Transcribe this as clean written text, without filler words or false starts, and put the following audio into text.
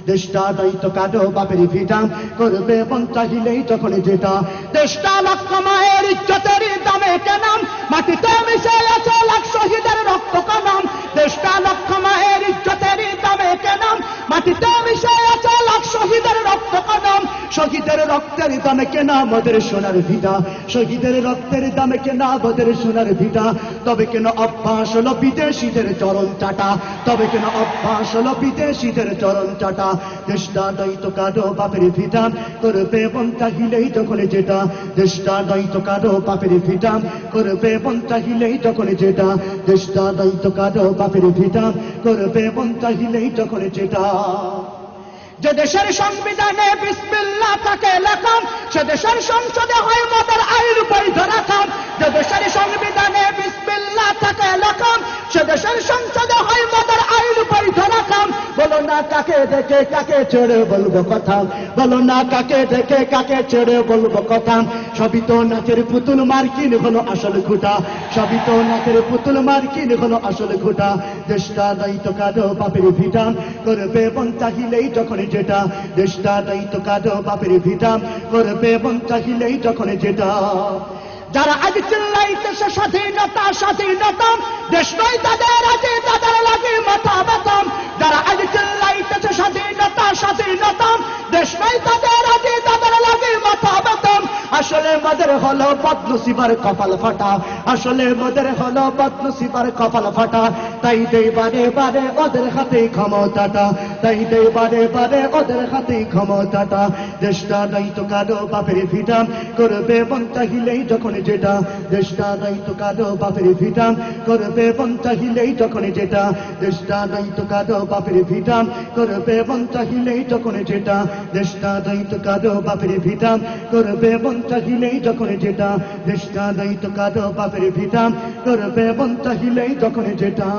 দেশটা দায়িত্ব কাটো বাপের ভিটা করবে মন চাহিলেই যখন যেটা দেশটা লক্ষ মায়ের ইজ্জতের দামে কেনাম মাটিতে মিশে আছে লাখ শহীদের রক্ত কানাম দেশটা লক্ষ মায়ের ইজ্জতের দামে কেনাম মাটিতে মিশে আছে লাখ শহীদের রক্ত কানাম শহীদের রক্তের দামে কেনা আমাদের সোনার ভিটা শহীদের রক্তের দামে কেনা আমাদের সোনার ভিটা তবে কেন অভ্যাস হলো বিদেশিদের চরণ চাটা তবে কেন অভ্যাস হলো বিদেশিদের চরণ চাটা দেশটা দায়িত্ব কাটো বাপের ভিটা করবে মন চাহিলেই যখন যেটা দেশটা দায়িত্ব কাটো বাপের ভিটা করবে মন চাহিলেই যখন যেটা দেশটা দায়িত্ব কাটো বাপের ভিটা করবে মন চাহিলেই যখন যেটা যে দেশের সংবিধানে বিসমিল্লাহ থাকে লেখাম সে দেশের সংসদে হয় মদের আইন বৈধ রাখাম যে দেশের সংবিধানে বিসমিল্লাহ থাকে লেখাম সে দেশের সংসদে হয় মদের আইন বৈধ রাখাম বলো না কাকে দেখে কাকে ছেড়ে বলবো কথা বলো না কাকে দেখে কাকে ছেড়ে বলবো কথা সবই তো নাচের পুতুল মার্কিন হলো আসল খুঁটা সবই তো নাচের পুতুল মার্কিন হলো আসল খুঁটা দেশটা দায়িত্ব কাটো বাপের ভিটা করবে মন চাহিলেই যখন যেটা দেশটা দায়িত্ব কাটো বাপের ভিটা করবে মন চাহিলেই যখন যেটা যারা আজ চিল্লাইতেছে স্বাধীনতা স্বাধীনতা দেশ নয় তাদের আছে তাদের লাগে মাথা ব্যথাম যারা আজ চিল্লাইতেছে স্বাধীনতা স্বাধীনতা দেশ নয় তাদের আছে তাদের লাগে মাথা ব্যথাম আসলে মদের হলো বদনসিবার কপাল ফাটা আসলে মদের হলো বদনসিবার কপাল ফাটা তাই দেই বারে বারে ওদের হাতে ক্ষমতাটা তাই দেই বারে বারে ওদের হাতে ক্ষমতাটা দেশটা দায়িত্ব কাটো বাপের ভিটা করবে মন চাহিলেই যখন যেটা দেশটা দায়িত্ব কাটো বাপের ভিটা করবে মন চাহিলেই যখন যেটা দেশটা দায়িত্ব কাটো বাপের ভিটা করবে মন চাহিলেই যখন যেটা দেশটা দায়িত্ব কাটো বাপের ভিটা করবে মন চাহিলেই যখন যেটা দেশটা দায়িত্ব কাটো বাপের ভিটা করবে মন চাহিলেই যখন যেটা